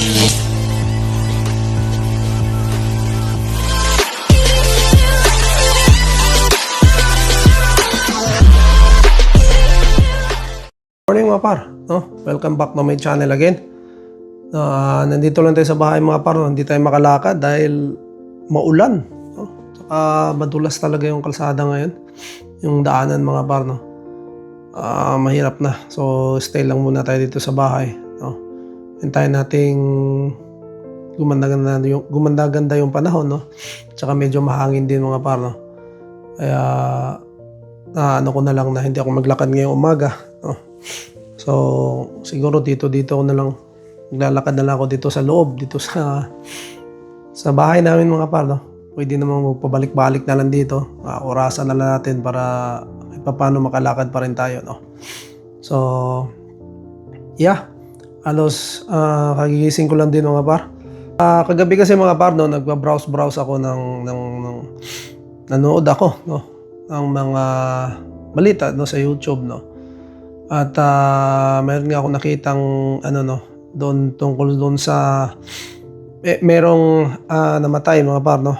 Morning mga par, no? Welcome back to my channel again. Nandito lang tayo sa bahay mga par, no? Hindi tayo makalakad dahil maulan, no? Saka madulas talaga yung kalsada ngayon, yung daanan mga par, no? Mahirap na, so stay lang muna tayo dito sa bahay, no? Hintayin nating gumanda-ganda yung panahon, no? Tsaka medyo mahangin din mga par, no? Kaya ano ko na lang na hindi ako maglakad ngayong umaga, no? So siguro dito ako na lang maglalakad na lang ako dito sa loob, dito sa bahay namin mga par, no? Pwede namang magpabalik-balik na lang dito, orasan na lang natin para paano makalakad pa rin tayo, no? So yeah, halos kagigising ko lang din mga par. Kagabi kasi mga par, no, nagba-browse ako ng nanood ako, no, ng mga balita, no, sa YouTube, no. At meron nga ako nakitang doon tungkol doon sa merong namatay mga par, no,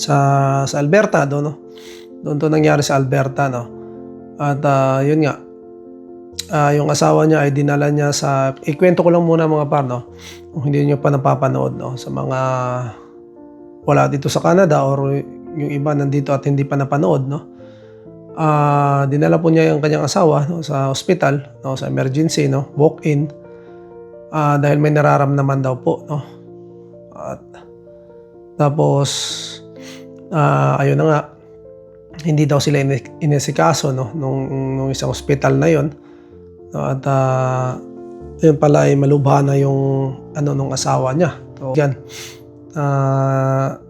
sa Alberta doon, no. Doon to nangyari sa Alberta, no. At yun nga, yung asawa niya ay dinala niya sa, ikwento ko lang muna mga par, no, kung hindi niyo pa napapanood, no, sa mga wala dito sa Canada or yung iba nandito at hindi pa napanood, no. Dinala po niya yung kanyang asawa, no, sa hospital, no, sa emergency, no, walk-in, dahil may nararamdaman daw po, no. At tapos ayun na nga, hindi daw sila inesikaso, no, nung isang hospital na yon, no. At yun pala ay malubha na yung nung asawa niya. So yan,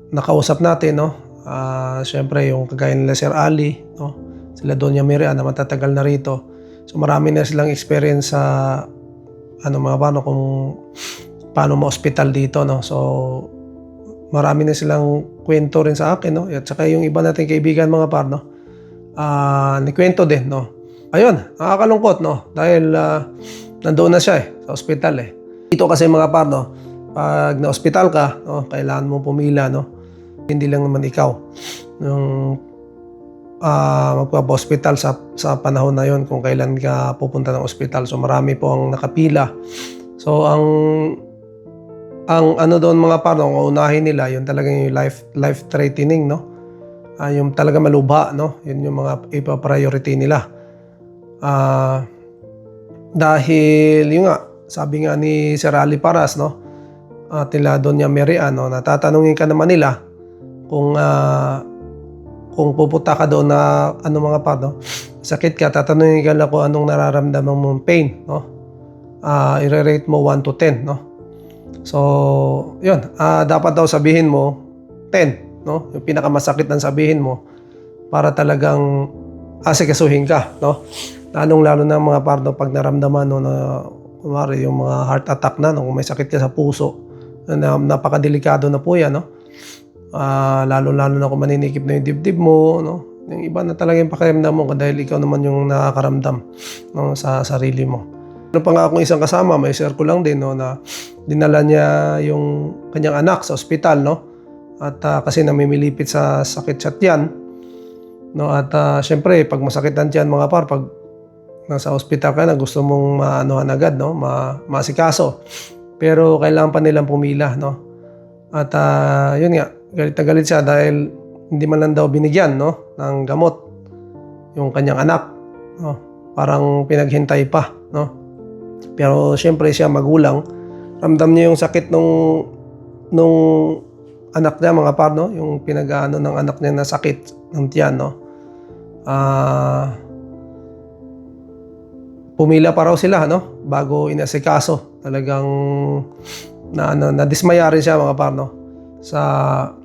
nakausap natin, no, syempre yung kagaya nila Sir Ali, no, sila Doña Miriam na matatagal na rito. So marami na silang experience sa mga paano kung paano ma-hospital dito, no. So marami na silang kwento rin sa akin, no. At saka yung iba nating kaibigan mga par, no, nikwento din, no. Ayun, nakakalungkot, no, dahil nandoon na siya sa hospital eh. Dito kasi mga par, no, pag na-hospital ka, no, kailangan mo pumila, no. Hindi lang naman ikaw yung magpa-hospital sa panahon na yon kung kailan ka pupunta ng hospital. So marami po ang nakapila. So ang doon mga par, no, unahin nila yung talagang yung life threatening, no. Yung talaga malubha, no. Yun yung mga ipa-priority nila. Dahil yung nga, sabi nga ni Sir Ali Paras, no, tila Doña Miriam, no, natatanungin ka naman nila kung pupunta ka doon na mga par, no, sakit ka, tatanungin ka lang kung anong nararamdaman mong pain, no. I-rate mo 1 to 10, no. So yun, dapat daw sabihin mo 10, no, yung pinakamasakit na sabihin mo para talagang asikasuhin ka, no. Lalong-lalo na mga par, no, pag naramdaman, no, na kumari yung mga heart attack na, no, kung may sakit ka sa puso, napakadelikado na po yan, no. Lalo-lalo na kung maninikip na yung dibdib mo, no. Yung iba na talaga yung pakiramdam mo dahil ikaw naman yung nakakaramdam, no, sa sarili mo. Ano pa nga akong isang kasama, may share ko lang din, no, na dinala niya yung kanyang anak sa ospital, no. At kasi namimilipit sa sakit sa tiyan, no. At syempre pag masakit ang tiyan mga par, pag nasa ospital ka na, gusto mong maanuhan agad, no, masikaso. Pero kailangan pa nilang pumila, no. At yun nga, galit na galit siya dahil hindi man lang daw binigyan, no, ng gamot yung kanyang anak, no. Parang pinaghintay pa, no. Pero syempre siya magulang, ramdam niya yung sakit nung anak niya mga par, no, yung pinag-aano ng anak niya na sakit ng tiyan, no. Pumila pa raw sila, no, bago inasikaso. Talagang nadismaya rin siya mga par, no, sa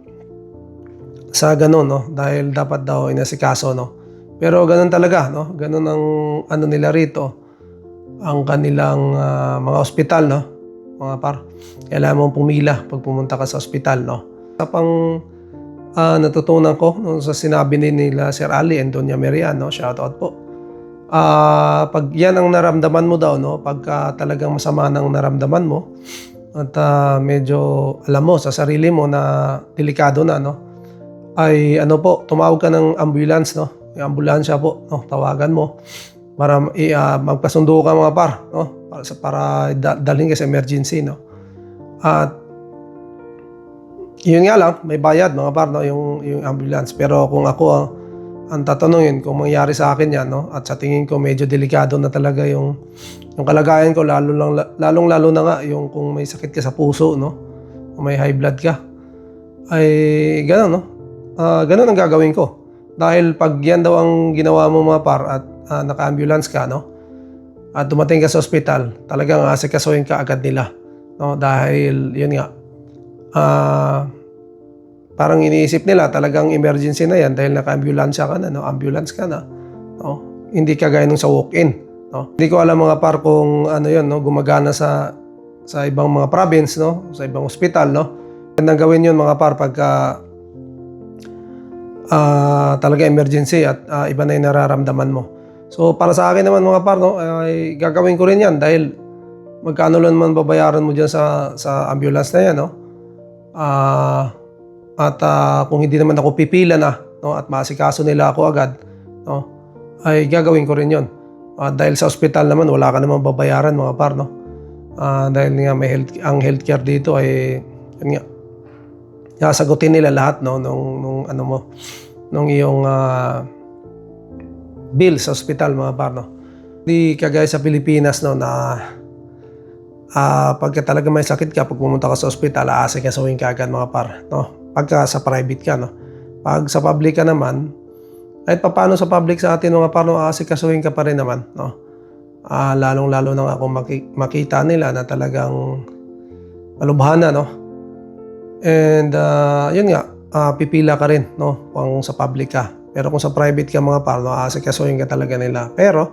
ganun, no, dahil dapat daw inasikaso, no. Pero ganun talaga, no, ganun ang nila rito, ang kanilang mga ospital, no, mga par. Kailangan mong pumila pag pumunta ka sa ospital, no. Sa pang natutunan ko no, sa sinabi nila Sir Ali and Doña Miriam, no, shout out po. Pag yan ang naramdaman mo daw, no, pagka talagang masama nang naramdaman mo, at medyo alam mo sa sarili mo na delikado na, no, ay ano po, tumawag ka ng ambulance, no? Yung ambulansya po, no, tawagan mo para magpasundo ka mga par, no? Para dalhin ka sa emergency, no? At yun nga lang, may bayad mga par, no, yung ambulance. Pero kung ako ang tatanungin kung mangyari sa akin yan, no, at sa tingin ko medyo delikado na talaga yung kalagayan ko, lalong-lalo na nga yung kung may sakit ka sa puso, no, kung may high blood ka, ay gano'n, no, gano'n ang gagawin ko. Dahil pag yan daw ang ginawa mo mga par at naka-ambulance ka, no, at dumating ka sa ospital, talagang asikasuhin ka agad nila, no, dahil yun nga, parang iniisip nila talagang emergency na yan dahil naka-ambulance ka na, no, ambulance ka na, no, hindi kagaya nung sa walk-in, no. Hindi ko alam mga par kung ano yun, no, gumagana sa ibang mga province, no, sa ibang ospital, no. Gandang gawin yun mga par pagka talaga emergency at iba na yung nararamdaman mo. So para sa akin naman mga par, no, ay gagawin ko rin yan dahil magkano lang naman babayaran mo dyan sa ambulance na yan, no. Kung hindi naman ako pipila na, no, at maasikaso nila ako agad, no, ay gagawin ko rin yon. Dahil sa ospital naman wala ka namang babayaran mga par, no. Dahil nga ang healthcare dito ay yun nga, sasagutin nila lahat, no, nung ano mo, nung iyong bill sa ospital mga par, no. Hindi kagaya sa Pilipinas, no, na pagka talaga may sakit ka, pag pumunta ka sa ospital, aasikasuhin ka agad mga par, no. Pagka sa private ka, no. Pag sa public ka naman, kahit paano sa public sa atin mga par, no, aasikasuhin ka pa rin naman, no. Lalong-lalo na nga kung makita nila na talagang malubhana, no. And yun nga, pipila ka rin, no, kung sa public ka. Pero kung sa private ka mga par, no, aasikasuhin ka talaga nila. Pero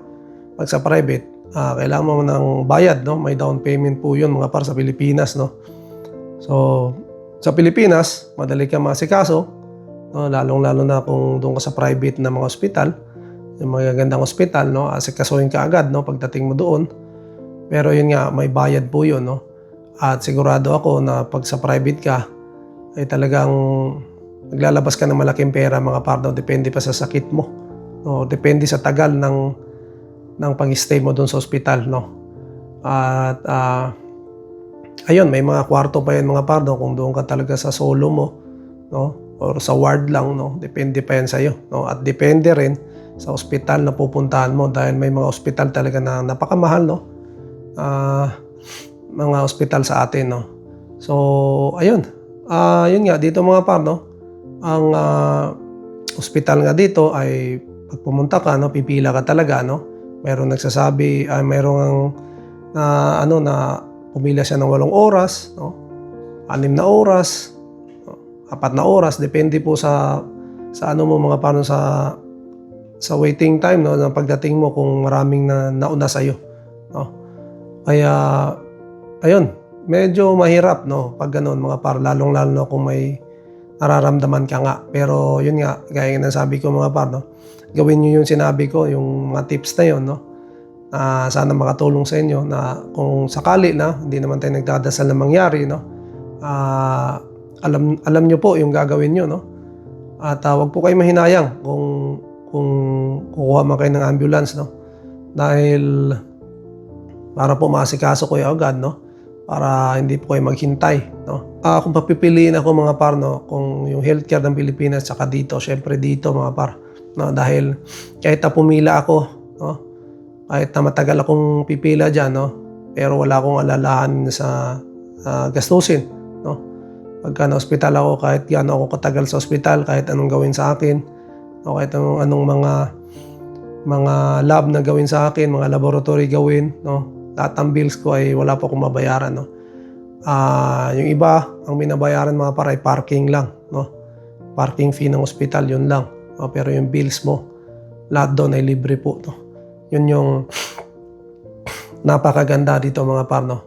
pag sa private, kailangan mo ng bayad, no? May down payment po yun mga par sa Pilipinas, no. So sa Pilipinas, madali ka maasikaso, no? Lalong-lalo na kung doon ka sa private na mga ospital, yung mga gandang ospital, no, asikasuhin ka agad, no, pagdating mo doon. Pero yun nga, may bayad po yun, no. At sigurado ako na pag sa private ka, ay talagang naglalabas ka ng malaking pera mga par, no? Depende pa sa sakit mo, no? Depende sa tagal ng pag-stay mo doon sa ospital, no? At ayun, may mga kwarto pa yan mga par, no? Kung doon ka talaga sa solo mo, no, or sa ward lang, no, depende pa yan sa'yo, no? At depende rin sa ospital na pupuntahan mo dahil may mga ospital talaga na napakamahal, no, mga ospital sa atin, no. So ayun, yun nga dito mga par, no, ang ospital nga dito ay pag pumunta ka, no, pipila ka talaga, no. Mayroong nagsasabi, mayroong na pumila siya ng 8 oras, no, 6 na oras, no, 4 na oras, depende po sa ano mo mga par, no, sa waiting time, no, ng pagdating mo kung maraming nauna sa iyo, no. Kaya ayun, medyo mahirap, no, pag ganoon mga par, lalong-lalo na kung may nararamdaman ka nga. Pero yun nga, gaya ng sabi ko mga par, no, gawin niyo yung sinabi ko, yung mga tips na yun, no. Sana makatulong sa inyo na kung sakali na hindi naman tayo nagdadasal na mangyari, no. Alam niyo po yung gagawin niyo, no. At wag po kayo mahinayang kung kukuha man kayo ng ambulance, no. Dahil para po maasikaso ko yung agad, no, para hindi po kayo maghintay, no. Kung papipiliin ako mga par, no, kung yung healthcare ng Pilipinas saka dito, syempre dito mga par, no, dahil kahit na pumila ako, no, kahit na matagal akong pipila dyan, no, pero wala akong alalahan sa gastusin, no. Pagka na ospital ako, kahit gaano ako katagal sa ospital, kahit anong gawin sa akin, no, kahit anong mga lab na gawin sa akin, mga laboratory gawin, no, lahat ng bills ko ay wala po akong mabayaran, no. Yung iba, ang binabayaran mga par ay parking lang, no. Parking fee ng ospital, yun lang, no? Pero yung bills mo, lahat doon ay libre po, no. Yun yung napakaganda dito mga par, no.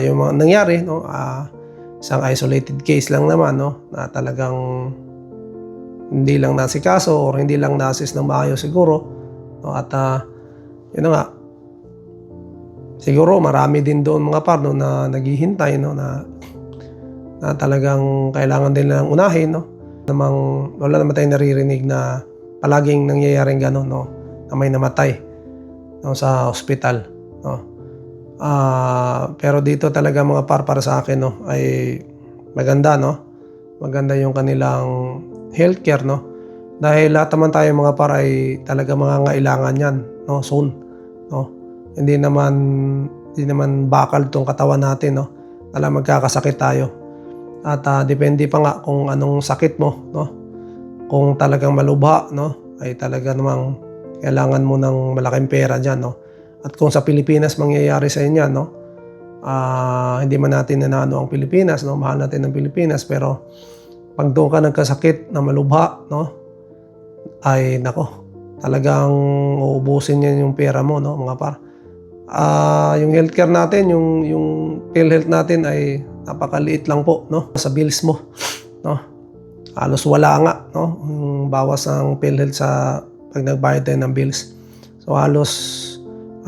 Yung mga nangyari, no, isang isolated case lang naman, no, na talagang hindi lang nasikaso or hindi lang nasis ng maayos siguro, no. At yun na nga, siguro marami din doon mga par, no, na naghihintay, no, na talagang kailangan din nilang unahin, no. Wala naman tayong naririnig na palaging nangyayaring gano'n, no, na may namatay, no, sa ospital, no. Pero dito talaga mga par, para sa akin, no, ay maganda, no. Maganda yung kanilang healthcare, no. Dahil lahat naman tayo mga par ay talaga mangangailangan yan, no, soon, no. Hindi naman bakal tong katawan natin, no. Talagang magkakasakit tayo. At depende pa nga kung anong sakit mo, no. Kung talagang malubha, no, ay talaga namang kailangan mo ng malaking pera diyan, no. At kung sa Pilipinas mangyayari sa inyo, no, hindi man natin nanano ang Pilipinas, no, mahal natin ang Pilipinas, pero pag doon ka nagkasakit na malubha, no, ay nako, talagang uubusin niyan yung pera mo, no, mga par. Yung healthcare natin, yung PhilHealth natin ay napakaliit lang po, no, sa bills mo, no. Halos wala nga, no, yung bawas ng PhilHealth sa pag nagbayad tayo ng bills. So halos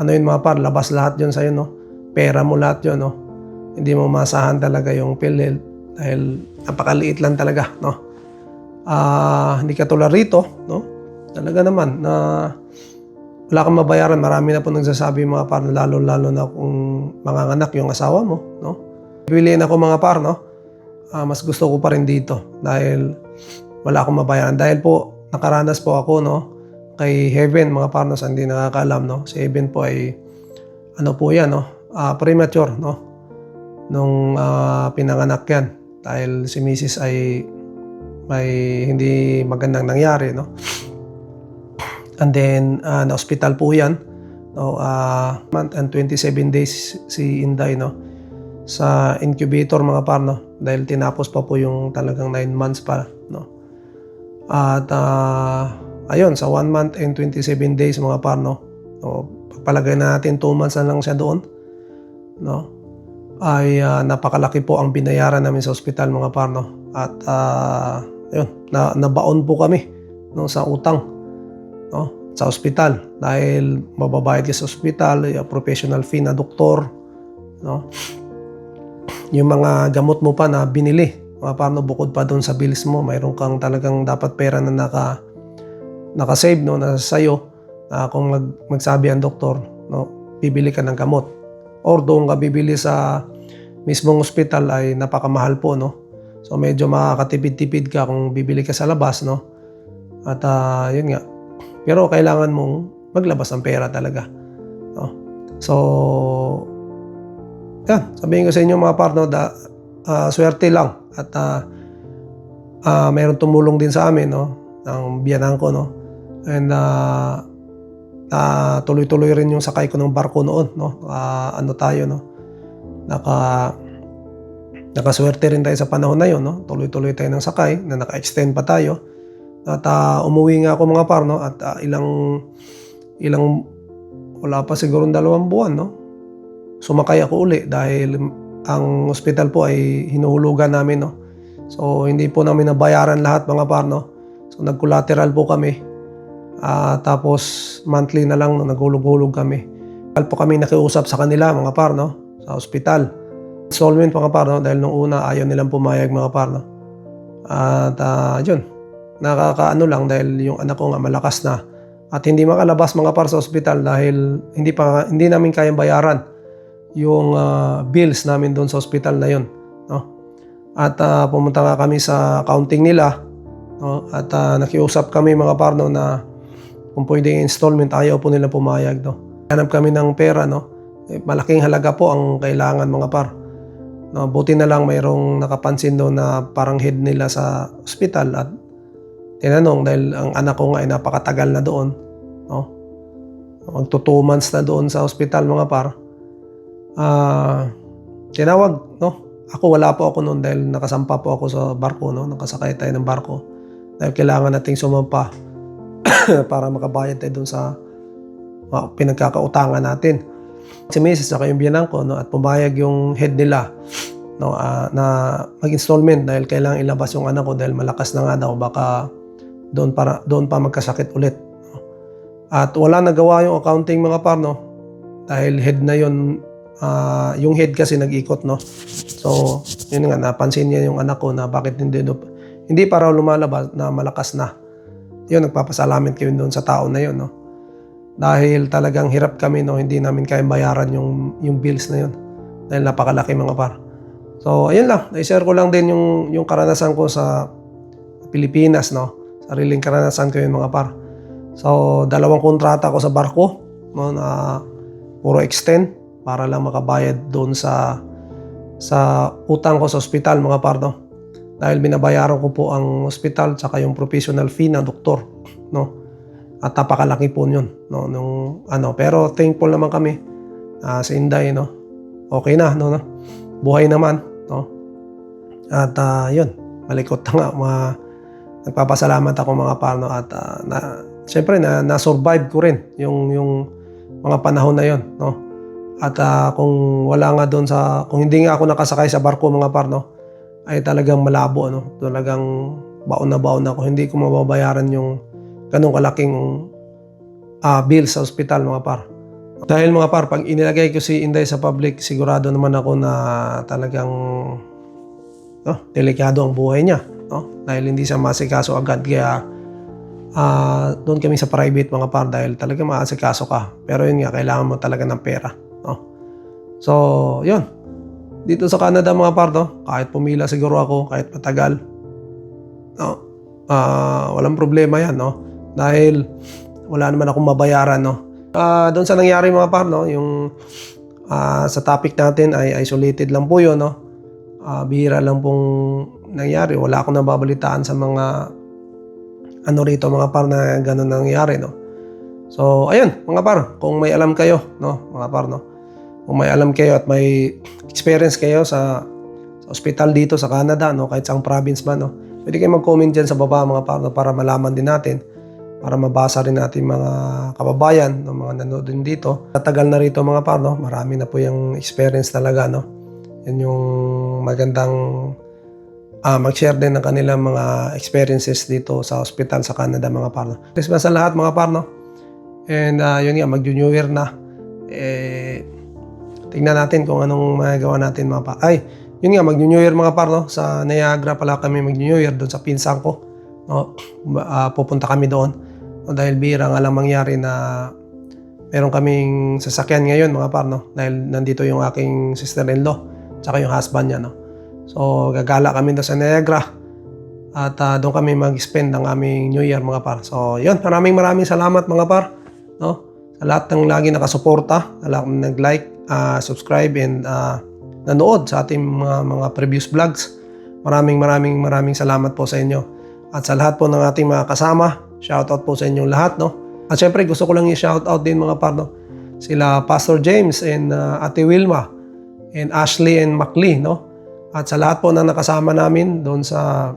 ano yun mga par, labas lahat yun sa'yo, no. Pera mo lahat yun, no. Hindi mo masahan talaga yung PhilHealth dahil napakaliit lang talaga, no. Hindi katulad rito, no. Talaga naman na wala kang mabayaran. Marami na po nagsasabi mga par, lalo na kung manganganak yung asawa mo, no. Piliin ako mga par, no. Mas gusto ko pa rin dito dahil wala akong mabayaran. Dahil po nakaranas po ako, no, kay Heaven mga par, no, sa hindi nakakaalam, no. Si Heaven po ay ano po yan, no, premature, no, nung pinanganak yan dahil si Mrs. ay may hindi magandang nangyari, no. And then na-hospital po yan, no, month and 27 days si Inday, no, sa incubator mga par, no, dahil tinapos pa po yung talagang 9 months pa, no. At ayun, sa 1 month and 27 days mga par, no, pagpalagay na natin 2 months na lang siya doon, no, ay napakalaki po ang binayaran namin sa ospital mga par, no. At ayun, nabaon po kami, no, sa utang, no, sa ospital dahil mababayad ka sa ospital, professional fee na doktor, no. Yung mga gamot mo pa na binili, paano bukod pa doon sa bills mo, mayroon kang talagang dapat pera na naka-save, no, na sa'yo, kung magsabi ang doktor, no, bibili ka ng gamot or doon ka bibili sa mismong ospital ay napakamahal po, no. So medyo makakatipid-tipid ka kung bibili ka sa labas, no. At yun nga, pero kailangan mong maglabas ng pera talaga, no. So yan, sabihin ko sa inyo mga par, no, swerte lang at mayroon tumulong din sa amin, no, ng biyanan ko, no. And tuloy-tuloy rin yung sakay ko ng barko noon, no. Ano tayo, no, nakaswerte rin tayo sa panahon na yun, no. Tuloy-tuloy tayo ng sakay na naka-extend pa tayo. At umuwi nga ako mga par, no, at ilang wala pa siguro 2 buwan, no, sumakay ako uli dahil ang ospital po ay hinuhulugan namin, no. So hindi po namin nabayaran lahat mga par, no. So nag-collateral po kami. Tapos monthly na lang, no, naghulog-hulog kami. Po kami nakiusap sa kanila mga par, no, sa ospital. Installment mga par, no, dahil nung una ayaw nilang pumayag mga par, no. At yun, nakakaano lang dahil yung anak ko nga malakas na at hindi makalabas mga par sa ospital dahil hindi namin kayang bayaran yung bills namin doon sa ospital na yun, no. At pumunta nga kami sa accounting nila, no, at nakiusap kami mga par, no, na kung pwedeng installment, ayaw po nila pumayag, no. Hanap kami ng pera, no. Malaking halaga po ang kailangan mga par, no. Buti na lang mayroong nakapansin doon na parang head nila sa ospital at tinanong dahil ang anak ko nga ay napakatagal na doon, no. Magto 2 months na doon sa ospital mga par. Tinawag, no. Ako wala po ako noon dahil nakasampa po ako sa barko, no. Nakasakay tayo ng barko dahil kailangan nating sumampa para makabayad tayo doon sa pinagkakautangan natin. Si Mrs. at yung biyanan ko, no, at pumayag yung head nila, no, na mag-installment dahil kailangan ilabas yung anak ko dahil malakas na nga daw, baka doon pa magkasakit ulit, no. At wala nagawa yung accounting mga par, no, dahil head na yon Yung head kasi nag-ikot, no? So, yun nga, napansin niya yung anak ko na bakit hindi pa raw lumalabas na malakas na. Yun, nagpapasalamat kami doon sa tao na yun, no? Dahil talagang hirap kami, no? Hindi namin kaya bayaran yung bills na yun. Dahil napakalaki, mga par. So, ayun lang. I-share ko lang din yung karanasan ko sa Pilipinas, no? Sariling karanasan ko yun, mga par. So, 2 kontrata ko sa barko, no? Na puro extend para lang makabayad doon sa utang ko sa ospital, mga par, no? Dahil binabayaran ko po ang ospital tsaka yung professional fee na doktor, no? At napakalaki po yun, no? Pero thankful naman kami sa Inday, no? Okay na, no? Buhay naman, no? At yun, malikot na nga, nagpapasalamat ako, mga par, no? At siyempre na-survive ko rin yung mga panahon na yun, no? At kung wala nga doon kung hindi nga ako nakasakay sa barko, mga par, no? Ay talagang malabo, no? Talagang baon na baon ako. Hindi ko mababayaran yung ganong kalaking bill sa ospital, mga par. Dahil, mga par, pag inilagay ko si Inday sa public, sigurado naman ako na talagang delikado ang buhay niya, no? Dahil hindi siya masikaso agad. Kaya doon kami sa private, mga par, dahil talaga maasikaso ka. Pero yun nga, kailangan mo talaga ng pera, no? So, yun. Dito sa Canada, mga par, no? Kahit pumila siguro ako, kahit matagal, no? Walang problema yan, no? Dahil wala naman akong mabayaran, no? Doon sa nangyari, mga par, no? Yung sa topic natin ay isolated lang po yun, no? Bihira lang pong nangyari. Wala akong nababalitaan sa mga rito, mga par, na ganun nangyari, no? So, ayun, mga par, kung may alam kayo, no, mga par, no? Kung may alam kayo at may experience kayo sa hospital dito sa Canada, no, kahit saang province man, no, pwede kayo mag-comment dyan sa baba, mga par, no, para malaman din natin, para mabasa rin natin mga kababayan, no, mga nanood din dito. Tatagal na rito, mga par, no, marami na po yung experience talaga, no. Yan yung magandang mag-share din ng kanilang mga experiences dito sa hospital sa Canada, mga par, no. Christmas sa lahat, mga par, no. And yun nga, mag-New Year na. Tingnan natin kung anong magagawa natin, mga par. Ay, yun nga, mag-New Year, mga par, no. Sa Niagara pala kami mag-New Year doon sa pinsan ko, no. Pupunta kami doon, no, dahil bihira nga lang mangyari na meron kaming sasakyan ngayon, mga par, no. Dahil nandito yung aking sister-in-law tsaka yung husband niya, no. So, gagala kami doon sa Niagara at doon kami mag-spend ng aming New Year, mga par. So, yun, maraming salamat, mga par, no, sa lahat ng lagi nakasuporta, sa lahat ng nag-like, subscribe, and nanood sa ating mga previous vlogs. Maraming salamat po sa inyo. At sa lahat po ng ating mga kasama, shoutout po sa inyong lahat, no. At syempre, gusto ko lang i-shoutout din, mga par, no, sila Pastor James and Ate Wilma and Ashley and Maclee, no. At sa lahat po na nakasama namin doon sa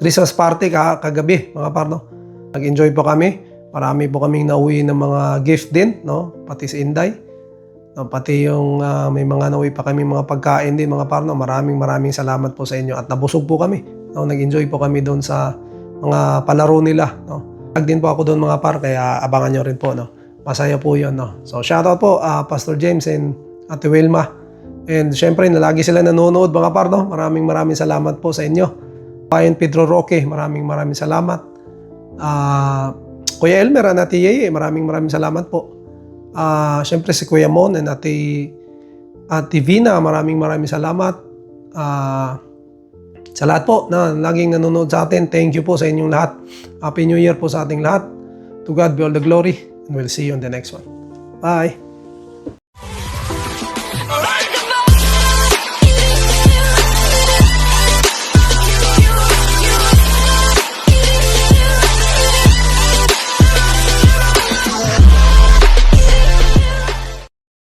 Christmas party kagabi, mga par, no. Nag-enjoy po kami. Marami po kaming nauwi ng mga gift din, no, pati si Inday. No, pati yung may mga nauwi pa kami mga pagkain din, mga par, no. Maraming salamat po sa inyo at nabusog po kami, no. Nag-enjoy po kami doon sa mga palaro nila, no. Tag din po ako doon, mga par, kaya abangan nyo rin po, no. Masaya po yun, no. So, shoutout po Pastor James and Ate Wilma. And syempre, lagi sila nanonood, mga par, no. Maraming salamat po sa inyo. Payan Pedro Roque, maraming salamat. Kuya Elmer and Ate Yeye, maraming salamat po. Syempre si Kuya Mon and Ate Vina, maraming salamat. Sa lahat po na laging nanonood sa atin, thank you po sa inyong lahat. Happy New Year po sa ating lahat. To God be all the glory, and we'll see you on the next one. Bye!